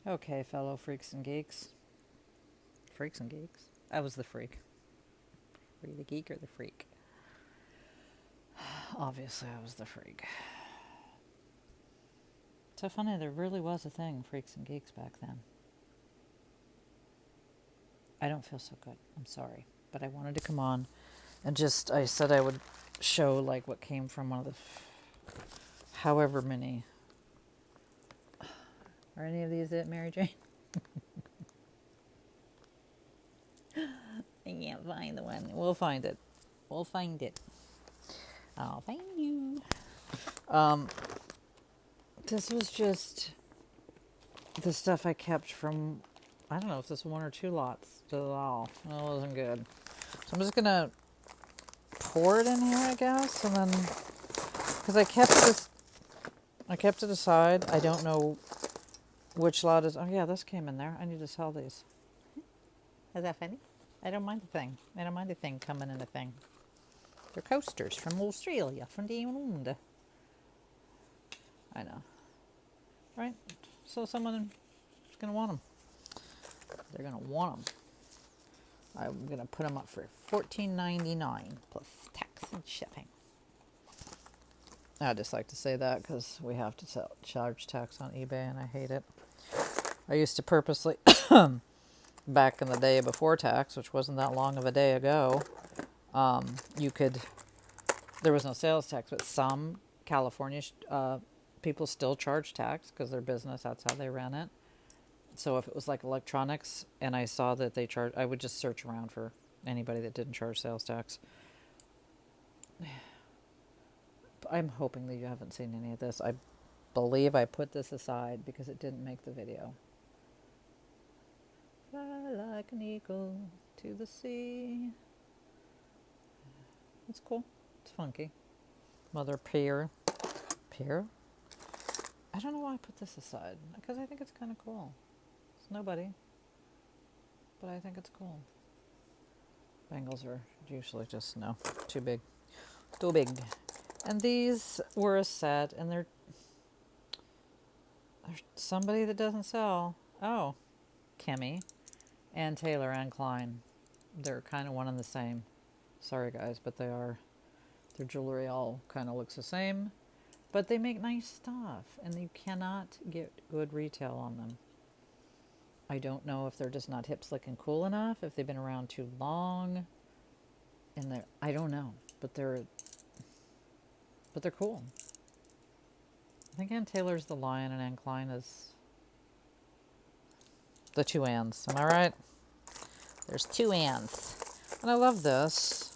Okay, fellow freaks and geeks. Freaks and geeks? I was the freak. Were you the geek or the freak? Obviously, I was the freak. So funny, there really was a thing, freaks and geeks, back then. I don't feel so good. I'm sorry. But I wanted to come on and just, I said I would show like what came from one of the however many. Are any of these it, Mary Jane? I can't find the one. We'll find it. We'll find it. I'll find you. Um, this was just the stuff I kept from, I don't know if this one or two lots to all. It wasn't good. So I'm just gonna pour it in here, I guess, and then because I kept it aside. I don't know which lot is. Oh yeah, this came in there. I need to sell these. Is that funny? I don't mind a thing. I don't mind a thing coming in a thing. They're coasters from Australia, from the England. I know, right? So someone is gonna want them. They're gonna want them. I'm gonna put them up for $14.99 plus tax and shipping. I just like to say that because we have to charge tax on eBay, and I hate it. I used to purposely, back in the day before tax, which wasn't that long of a day ago, you could. There was no sales tax, but some California people still charge tax because their business. That's how they ran it. So if it was like electronics and I saw that they charge, I would just search around for anybody that didn't charge sales tax. I'm hoping that you haven't seen any of this. I believe I put this aside because it didn't make the video. Fly like an eagle to the sea. It's cool. It's funky. Mother Pear. Pear? I don't know why I put this aside. Because I think it's kind of cool. It's nobody. But I think it's cool. Bangles are usually just, no, too big. Too big. And these were a set, and they're somebody that doesn't sell. Oh, Kimmy and Taylor and Klein. They're kind of one and the same. Sorry, guys, but they are. Their jewelry all kind of looks the same. But they make nice stuff, and you cannot get good retail on them. I don't know if they're just not hip, slick, and cool enough, if they've been around too long, and I don't know, but they're cool. I think Ann Taylor's the lion, and Ann Klein is the two Anns. Am I right? There's two Anns, and I love this,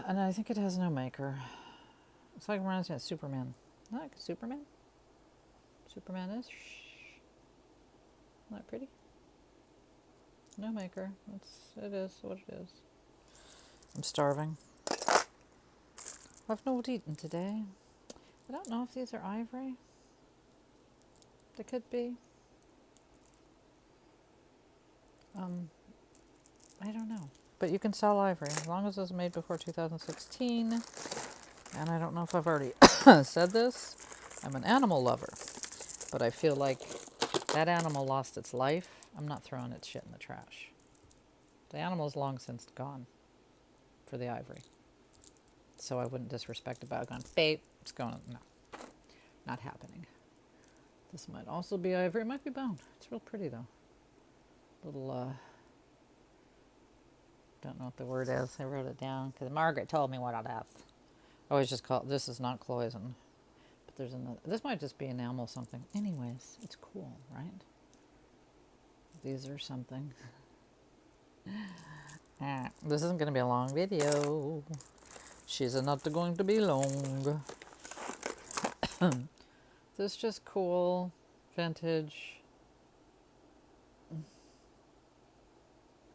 and I think it has no maker. It's like it reminds me of Superman. Not like Superman. Superman is. Not pretty. No maker. It is what it is. I'm starving. I've not eaten today. I don't know if these are ivory. They could be. I don't know. But you can sell ivory as long as it was made before 2016. And I don't know if I've already said this. I'm an animal lover. But I feel like that animal lost its life. I'm not throwing its shit in the trash. The animal's long since gone for the ivory. So I wouldn't disrespect about going, babe, it's going, no, not happening. This might also be ivory. It might be bone. It's real pretty though. Little, don't know what the word is. I wrote it down because Margaret told me what I'd have. I always just call it, this is not cloison. But there's another, this might just be enamel something. Anyways, it's cool, right? These are something. This isn't going to be a long video. She's not going to be long. This is just cool, vintage.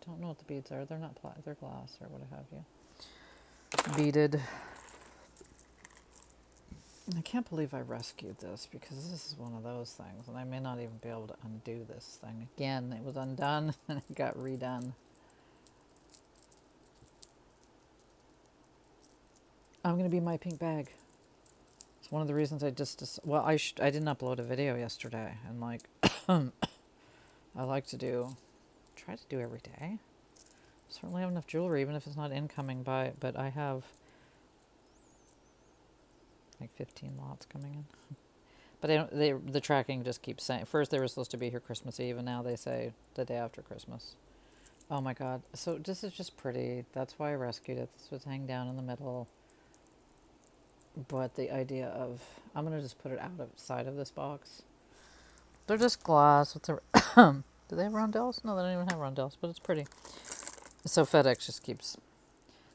Don't know what the beads are. They're not they're glass or what have you. Beaded. I can't believe I rescued this because this is one of those things, and I may not even be able to undo this thing. Again, it was undone and it got redone. I'm going to be my pink bag. It's one of the reasons I just, well, I didn't upload a video yesterday, and like, I like to try to do every day. Certainly have enough jewelry, even if it's not incoming but I have like 15 lots coming in. But the tracking just keeps saying, first they were supposed to be here Christmas Eve, and now they say the day after Christmas. Oh my God. So this is just pretty. That's why I rescued it. This was hanging down in the middle. But the idea of, I'm going to just put it outside of this box. They're just glass. With the, do they have rondelles? No, they don't even have rondelles, but it's pretty. So FedEx just keeps,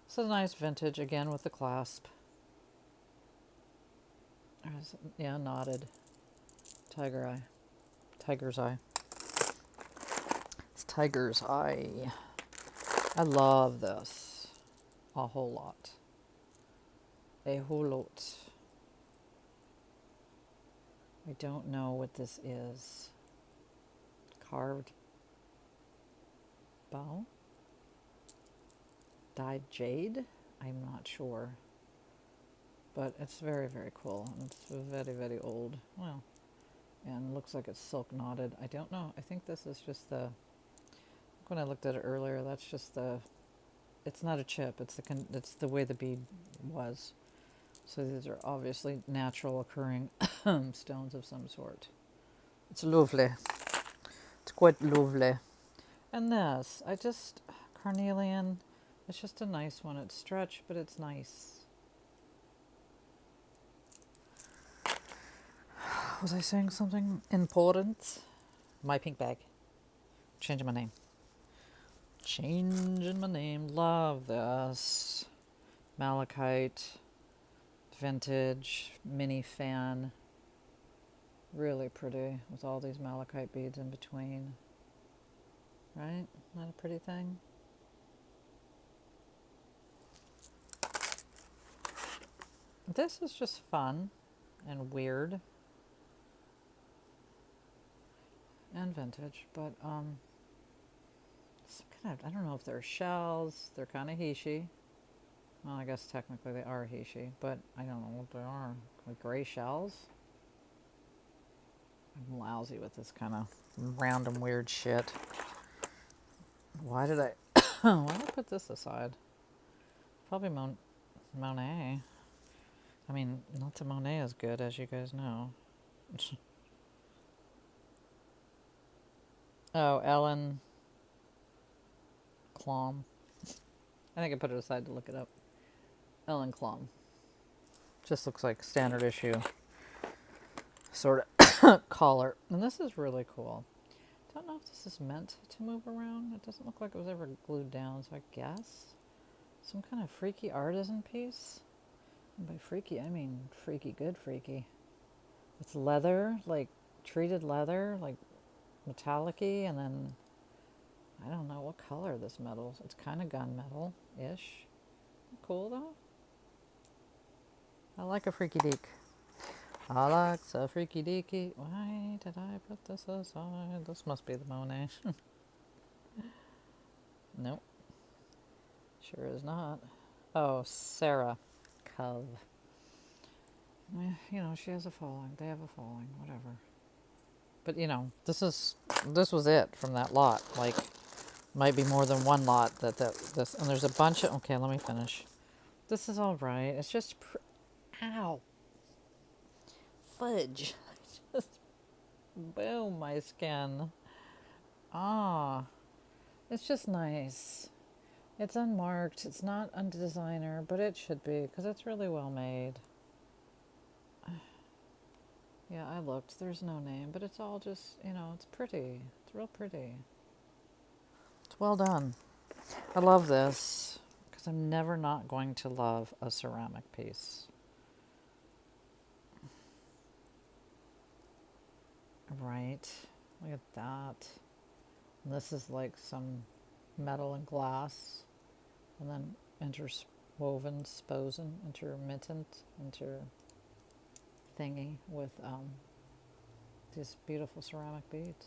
this is a nice vintage, again with the clasp. Yeah, knotted. Tiger eye. Tiger's eye. It's tiger's eye. I love this. A whole lot. A whole lot. I don't know what this is. Carved bow? Dyed jade? I'm not sure. But it's very, very cool. It's very, very old. Well, and looks like it's silk knotted. I don't know. I think this is just the, when I looked at it earlier, that's just the, it's not a chip. It's the way the bead was. So these are obviously natural occurring stones of some sort. It's lovely. It's quite lovely. And this, carnelian, it's just a nice one. It's stretched, but it's nice. Was I saying something important? My pink bag. Changing my name. Changing my name. Love this. Malachite. Vintage. Mini fan. Really pretty. With all these malachite beads in between. Right? Not a pretty thing? This is just fun. And weird. And vintage. But, some kind of, I don't know if they're shells. They're kind of Hishi. Well, I guess technically they are Hishi, but I don't know what they are. Like gray shells? I'm lousy with this kind of random weird shit. Why did I put this aside? Probably Monet. I mean, not that Monet is good, as you guys know. Oh, Ellen Klom. I think I put it aside to look it up. Ellen Klom. Just looks like standard issue sort of collar. And this is really cool. Don't know if this is meant to move around. It doesn't look like it was ever glued down, so I guess some kind of freaky artisan piece. And by freaky, I mean freaky good freaky. It's leather, like treated leather, like metallic-y, and then I don't know what color this metal is. It's kind of gunmetal-ish. Cool though. I like a freaky deek. I like a freaky deaky. Why did I put this aside? This must be the Monet. Nope. Sure is not. Oh, Sarah Cove. You know, she has a following. They have a following. Whatever. But you know, this was it from that lot. Like, might be more than one lot this. And there's a bunch of. Okay, let me finish. This is all right. It's just. Ow. Fudge. Just boom my skin. Ah. It's just nice. It's unmarked. It's not a designer, but it should be because it's really well made. Yeah, I looked. There's no name, but it's all just, you know, it's pretty. It's real pretty. It's well done. I love this because I'm never not going to love a ceramic piece. Right. Look at that. And this is like some metal and glass. And then interwoven, intermittent, thingy with these beautiful ceramic beads.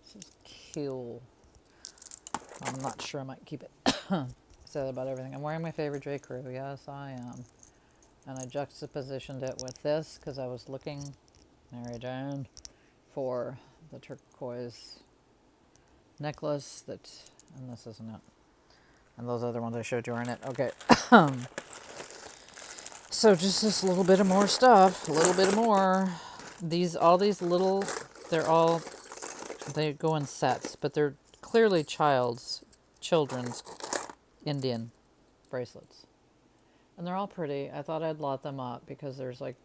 This is cool. I'm not sure I might keep it. I said about everything. I'm wearing my favorite J. Crew. Yes, I am. And I juxtapositioned it with this because I was looking, Mary Jane, for the turquoise necklace that, and this isn't it. And those other ones I showed you aren't it. Okay. So just this little bit of more stuff, a little bit of more. All these little, they go in sets, but they're clearly children's Indian bracelets. And they're all pretty. I thought I'd lot them up because there's like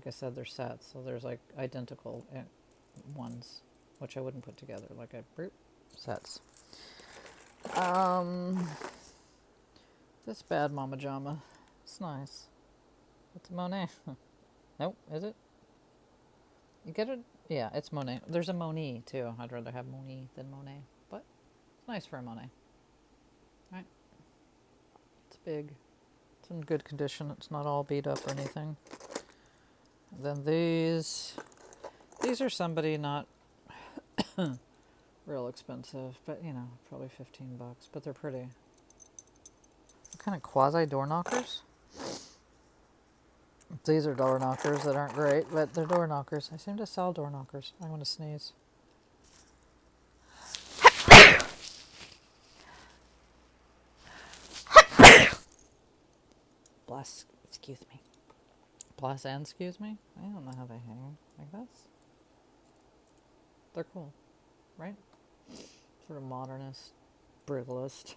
I said, they're sets. So there's like identical ones, which I wouldn't put together. Like sets. This bad Mama Jama. It's nice. It's Monet. Nope, is it? You get it? Yeah, it's Monet. There's a Monet too. I'd rather have Monet than Monet, but it's nice for a Monet. Right? It's big. It's in good condition. It's not all beat up or anything. And then these are somebody not real expensive, but you know, probably $15, but they're pretty. What kind of quasi door knockers? These are door knockers that aren't great, but they're door knockers. I seem to sell door knockers. I want to sneeze. Bless, excuse me. Bless and excuse me? I don't know how they hang like this. They're cool, right? Sort of modernist, brutalist.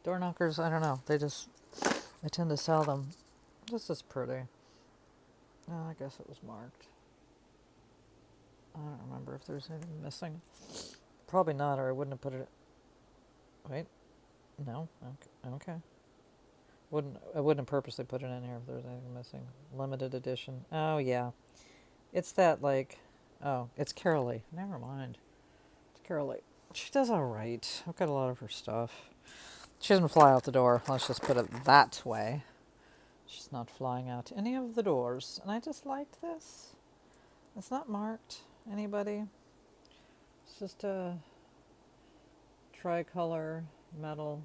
Door knockers, I don't know. I tend to sell them. This is pretty. Oh, I guess it was marked. I don't remember if there's anything missing. Probably not, or I wouldn't have put it. Wait, no. Okay. I wouldn't have purposely put it in here if there was anything missing. Limited edition. Oh yeah, it's that like. Oh, it's Carolee. Never mind. It's Carolee. She does all right. I've got a lot of her stuff. She doesn't fly out the door. Let's just put it that way. She's not flying out any of the doors. And I just liked this. It's not marked. Anybody? It's just a tricolor metal.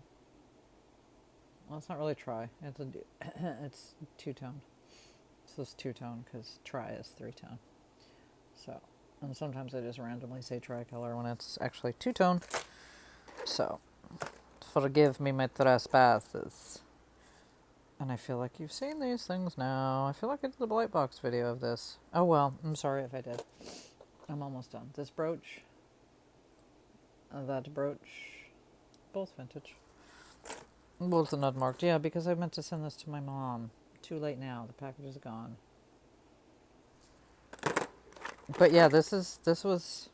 Well, it's not really tri. It's two-tone. So it's two-tone because tri is three-tone. So, and sometimes I just randomly say tricolor when it's actually two-tone. So, forgive me my trespasses. And I feel like you've seen these things now. I feel like I did the Blight Box video of this. Oh well, I'm sorry if I did. I'm almost done. This brooch, that brooch, both vintage. Both are not marked. Yeah, because I meant to send this to my mom. Too late now. The package is gone. But yeah, this was,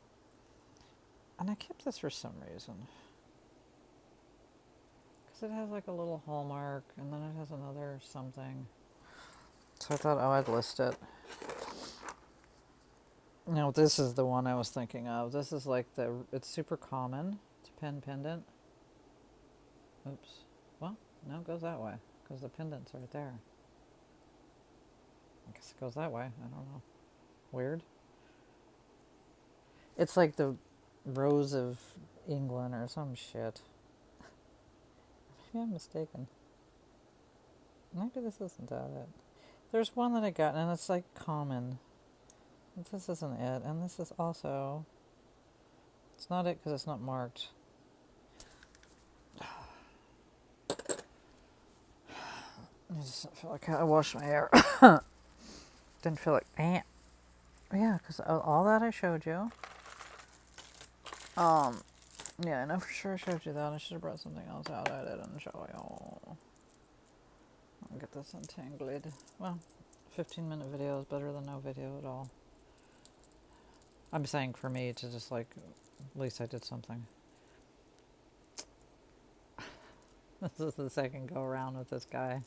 and I kept this for some reason. Because it has like a little hallmark, and then it has another something. So I thought, oh, I'd list it. No, this is the one I was thinking of. This is like it's super common. It's a pen pendant. Oops. Well, no, it goes that way. Because the pendant's right there. I guess it goes that way. I don't know. Weird. It's like the Rose of England or some shit. Maybe I'm mistaken. Maybe this isn't that it. There's one that I got, and it's like common. This isn't it, and this is also. It's not it because it's not marked. I just didn't feel like I washed my hair. Didn't feel like yeah, because all that I showed you. Yeah, I know for sure I showed you that. I should have brought something else out. I didn't show you. I'll get this untangled. Well, 15-minute video is better than no video at all. I'm saying for me to just like, at least I did something. This is the second go around with this guy.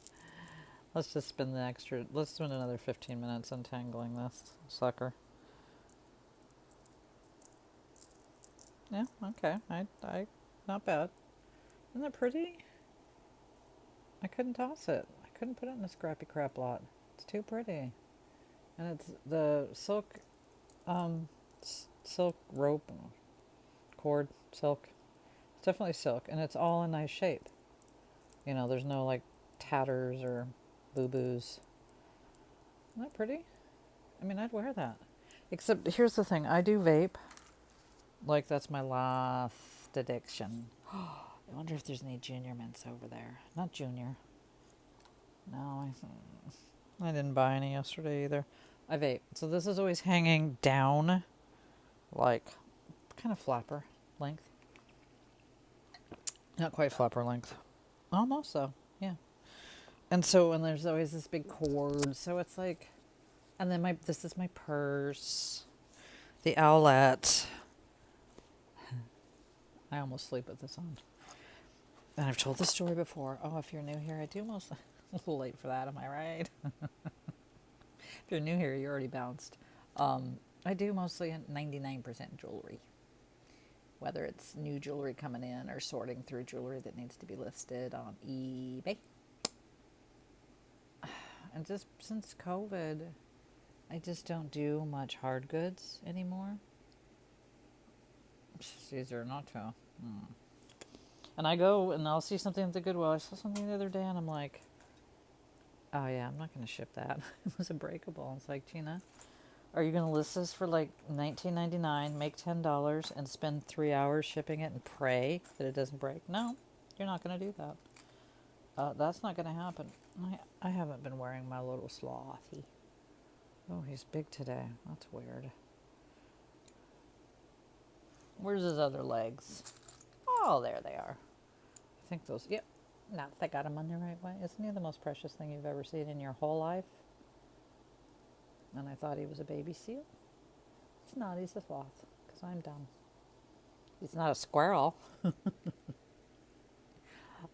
Let's just spend another 15 minutes untangling this sucker. Yeah, okay. I not bad. Isn't that pretty? I couldn't toss it. I couldn't put it in a scrappy crap lot. It's too pretty. And it's the silk rope, cord, silk. It's definitely silk, and it's all in nice shape. You know, there's no like tatters or boo-boos. Isn't that pretty? I mean, I'd wear that. Except, here's the thing. I do vape. Like, that's my last addiction. I wonder if there's any junior mints over there. Not junior. No, I didn't buy any yesterday either. I vape. So this is always hanging down, like, kind of flapper length. Not quite flapper length. Almost so, yeah. And so, and there's always this big cord. So it's like, and then this is my purse. The owlet. I almost sleep with this on. And I've told this story before. Oh, if you're new here, I do mostly... A little late for that, am I right? If you're new here, you're already bounced. I do mostly 99% jewelry. Whether it's new jewelry coming in or sorting through jewelry that needs to be listed on eBay. And just since COVID, I just don't do much hard goods anymore. It's just easier not to. And I go and I'll see something at the Goodwill. I saw something the other day and I'm like, oh yeah, I'm not going to ship that. It was a breakable. It's like, Gina, are you going to list this for like $19.99, make $10, and spend 3 hours shipping it and pray that it doesn't break? No, you're not going to do that. That's not going to happen. I haven't been wearing my little slothy. Oh, he's big today. That's weird. Where's his other legs? Oh, there they are. I think those, yep. No, they got him on the right way. Isn't he the most precious thing you've ever seen in your whole life? And I thought he was a baby seal. He's not, he's a sloth, because I'm dumb. He's not a squirrel.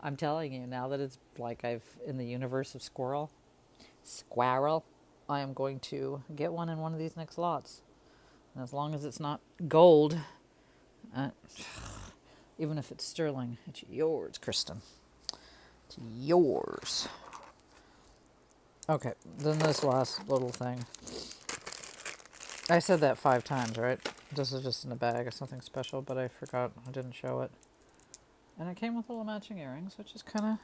I'm telling you, now that it's like in the universe of squirrel, I am going to get one in one of these next lots. And as long as it's not gold, even if it's sterling, it's yours, Kristen. It's yours. Okay, then this last little thing. I said that 5 times, right? This is just in a bag. It's nothing special, but I forgot. I didn't show it. And it came with little matching earrings, which is kind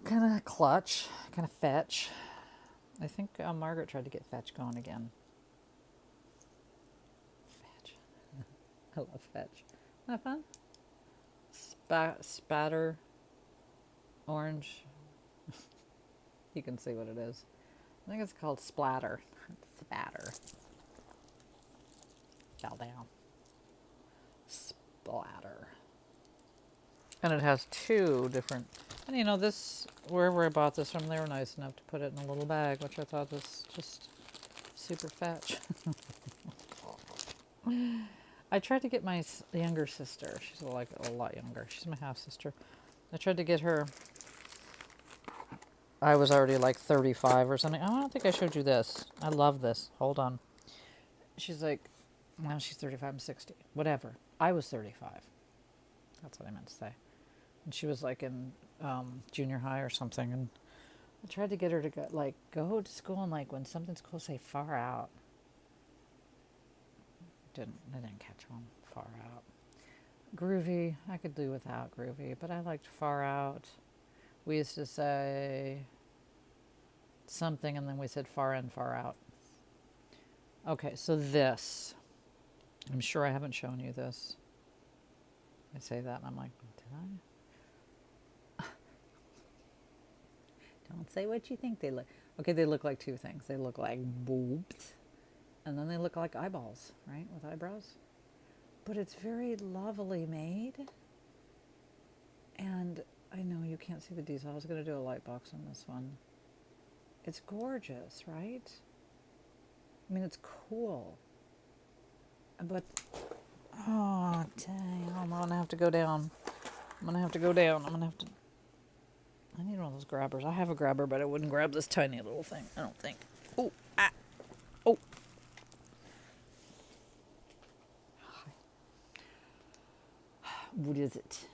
of clutch, kind of fetch. I think Margaret tried to get fetch going again. Fetch. I love fetch. Isn't that fun? Spatter. Orange. You can see what it is. I think it's called splatter. Spatter. Fell down. Splatter. And it has 2 different... And you know, this, wherever I bought this from, they were nice enough to put it in a little bag, which I thought was just super fetch. I tried to get my younger sister. She's like a lot younger. She's my half-sister. I tried to get her... I was already like 35 or something. Oh, I don't think I showed you this. I love this. Hold on. She's like, well, she's 35, I'm 60. Whatever. I was 35. That's what I meant to say. And she was like in junior high or something. And I tried to get her to go to school and like when something's cool, say far out. I didn't catch on. Far out. Groovy. I could do without groovy, but I liked far out. We used to say something and then we said far in, far out. Okay, so this. I'm sure I haven't shown you this. I say that and I'm like, did I? Don't say what you think they look. Okay, they look like 2 things. They look like boobs and then they look like eyeballs, right? With eyebrows. But it's very lovely made. And I know you can't see the detail. I was going to do a light box on this one. It's gorgeous, right? I mean, it's cool. But, oh, dang. I'm going to have to go down. I need one of those grabbers. I have a grabber, but I wouldn't grab this tiny little thing. I don't think. Oh, ah. Oh. What is it?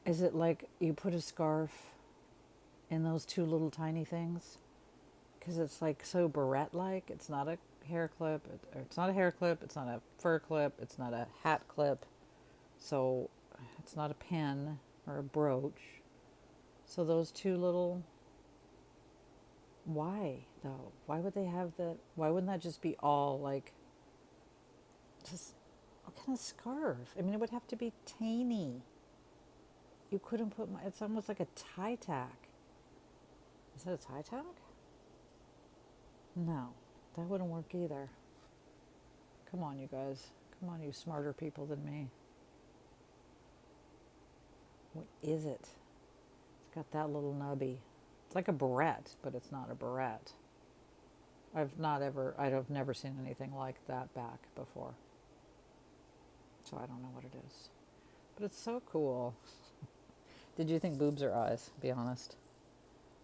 Is it like you put a scarf in those 2 little tiny things? Because it's like so barrette-like. It's not a hair clip. It's not a hair clip. It's not a fur clip. It's not a hat clip. So it's not a pin or a brooch. So those two little, why though? Why would they have that? Why wouldn't that just be all like, just what kind of scarf? I mean, it would have to be tiny. You couldn't put my, it's almost like a tie tack. Is that a tie tack? No, that wouldn't work either. Come on, you guys. Come on, you smarter people than me. What is it? It's got that little nubby. It's like a barrette, but it's not a barrette. I've never seen anything like that back before. So I don't know what it is. But it's so cool. Did you think boobs or eyes? Be honest.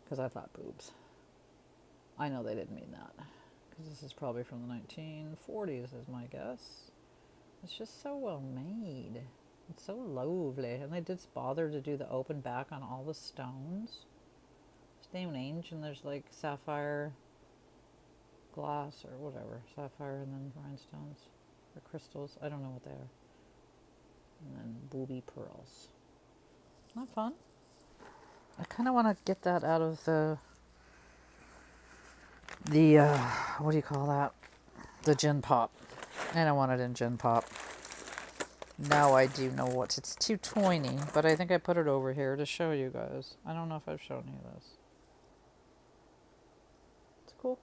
Because I thought boobs. I know they didn't mean that. Because this is probably from the 1940s is my guess. It's just so well made. It's so lovely. And they did bother to do the open back on all the stones. Stone age, and there's like sapphire glass or whatever. Sapphire and then rhinestones or crystals. I don't know what they are. And then booby pearls. Isn't that fun? I kind of want to get that out of the what do you call that? The gin pop. I don't want it in gin pop. Now I do know what. It's too tiny, but I think I put it over here to show you guys. I don't know if I've shown you this. It's cool.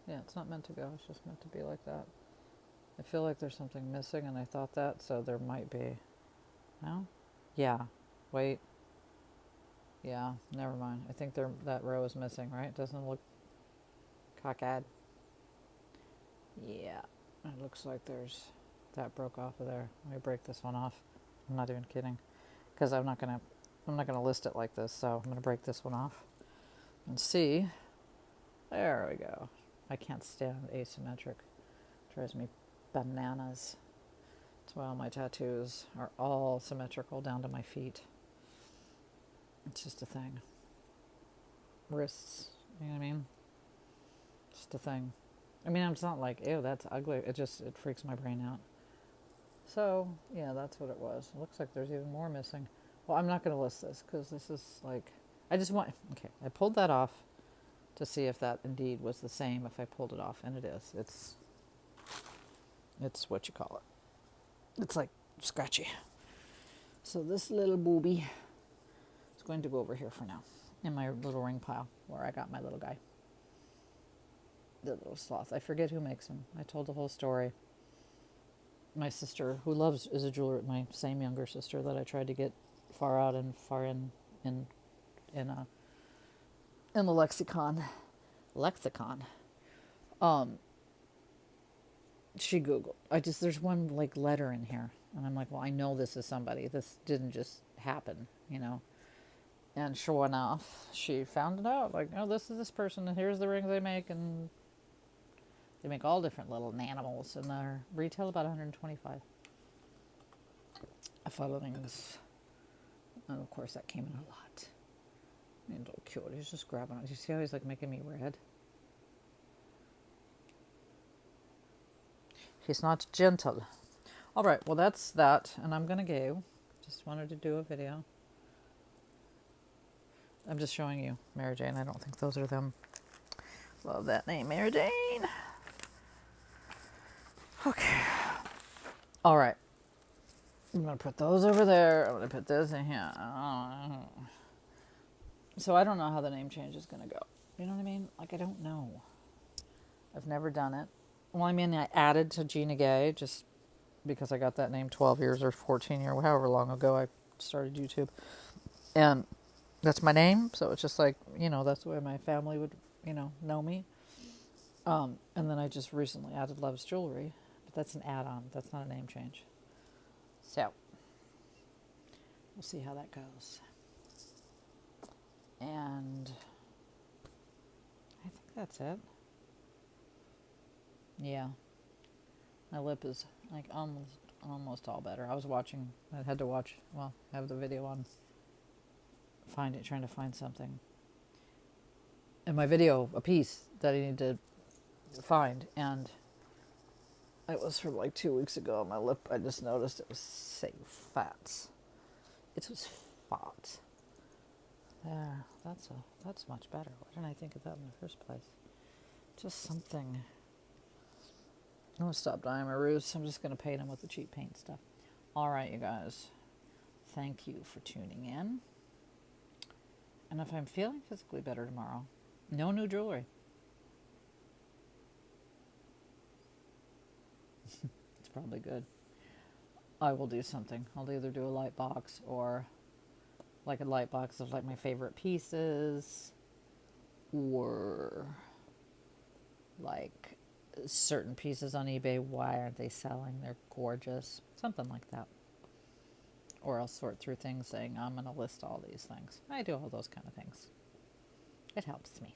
Yeah, it's not meant to go. It's just meant to be like that. I feel like there's something missing, and I thought that, so there might be. No? Yeah. Wait. Yeah, never mind. I think that row is missing, right? Doesn't it look cockeyed? Yeah. It looks like that broke off of there. Let me break this one off. I'm not even kidding. Because I'm not gonna list it like this, so I'm gonna break this one off. And see. There we go. I can't stand asymmetric. It drives me bananas. That's why all my tattoos are all symmetrical down to my feet. It's just a thing. Wrists, you know what I mean? Just a thing. I mean, it's not like, ew, that's ugly. It freaks my brain out. So, yeah, that's what it was. It looks like there's even more missing. Well, I'm not going to list this because this is like, okay, I pulled that off to see if that indeed was the same if I pulled it off, and it is. It's what you call it. It's like scratchy. So this little booby is going to go over here for now in my little ring pile where I got my little guy. The little sloth. I forget who makes them. I told the whole story. My sister, who is a jeweler, my same younger sister that I tried to get far out and far in the lexicon. She Googled. There's one like letter in here, and I'm like, well, I know this is somebody. This didn't just happen, you know. And sure enough, she found it out. Like, oh, this is this person, and here's the rings they make, and they make all different little animals, and they're retail about $125. Followings, and of course that came in a lot. And so cute. He's just grabbing it. You see how he's like making me red? He's not gentle. All right, well that's that, and I'm gonna go. Just wanted to do a video. I'm just showing you Mary Jane. I don't think those are them. Love that name, Mary Jane. Okay. All right. I'm going to put those over there. I'm going to put this in here. So I don't know how the name change is going to go. You know what I mean? Like, I don't know. I've never done it. Well, I mean, I added to Gina Gay just because I got that name 12 years or 14 years, however long ago I started YouTube. And that's my name. So it's just like, you know, that's the way my family would, you know me. And then I just recently added Love's Jewelry. But that's an add-on. That's not a name change. So, we'll see how that goes. And I think that's it. Yeah. My lip is like almost all better. I had to watch, have the video on trying to find something. In my video, a piece that I need to find, and it was from like 2 weeks ago. My lip, I just noticed it was so fat. It was fat. There, that's much better. Why didn't I think of that in the first place? Just something. I'm gonna stop dyeing my roofs. I'm just gonna paint them with the cheap paint stuff. All right, you guys. Thank you for tuning in. And if I'm feeling physically better tomorrow, no new jewelry. It's probably good. I will do something. I'll either do a light box or like a light box of like my favorite pieces, or like certain pieces on eBay. Why aren't they selling? They're gorgeous. Something like that. Or I'll sort through things saying, I'm going to list all these things. I do all those kind of things. It helps me.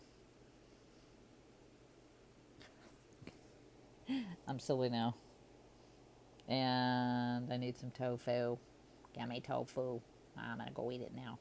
I'm silly now. And I need some tofu. Yummy tofu. I'm going to go eat it now.